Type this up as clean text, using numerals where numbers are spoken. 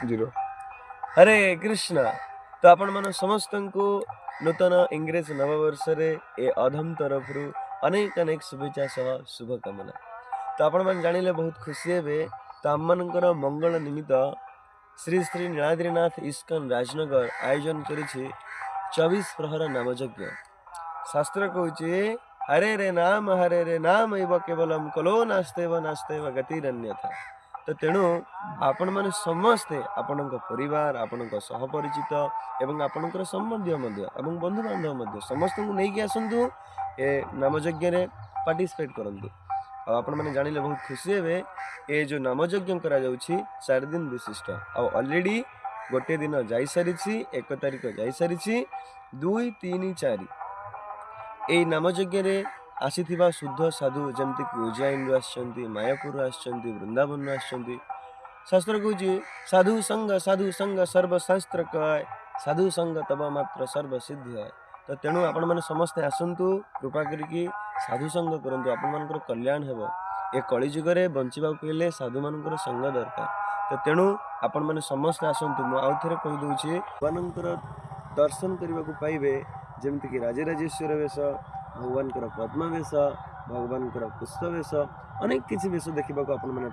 Zero. हरे कृष्ण। तो आपण मन समस्त को नूतन इंग्रेज नववर्ष रे ए अधम तरफ अनेक अनेक शुभेच्छा सह शुभकामना। तो आपण मन जानिले बहुत खुशी हेबे। तो आम मनकर मंगल निमित्त श्री श्री नीलाद्रीनाथ इस्कन राजनगर आयोजन करिछि 24 प्रहर नामयज्ञ। शास्त्र कहूँ हरे रे नाम एव केवलम कलो नास्तेव नास्तेव गतिरन्यथा। तो तेणु आपण मैंने समस्ते आपण परिवार आपण सहपरिचित एवं आपणकर संबंधी एवं बंधु बांधव समस्त को लेकिन आसतु ए नामयज्ञ रे पार्टिसिपेट करंतु। आपण मैंने जानिले बहुत खुशी हेबे। ए जो नामयज्ञ करा जाउछि 4 दिन विशिष्ट ऑलरेडी गोटे दिन जाई सारिछि, 1 तारिख जाई सारिछि, 2 3 4 एई नामयज्ञ रे आसीथिबा शुद्ध साधु जमति कि उज्जैन रु आछंती, मायापुर आछंती, वृंदावन आछंती। शास्त्र कहूँ साधु संग सर्व शास्त्र कय, साधु संग तब मात्र सर्व सिद्धि है। तो तेणु आपण मैंने समस्ते आसतु कृपा करिकी साधु संग करंतु आपण मानकर कल्याण हेबो। ए कलिजुग रे बंचिबा हेले साधु मानकर संग दरकार। तो तेणु आपण मैंने समस्ते आसतु। मु आउ थरे कहि दउछि भगवानकर दर्शन करने को पाइबे जमती कि राजराजेश्वर वेश, भगवान पद्म वेश, भगवान पुष्प वेश, अनेक किसी वेश देखा आप पाइबे।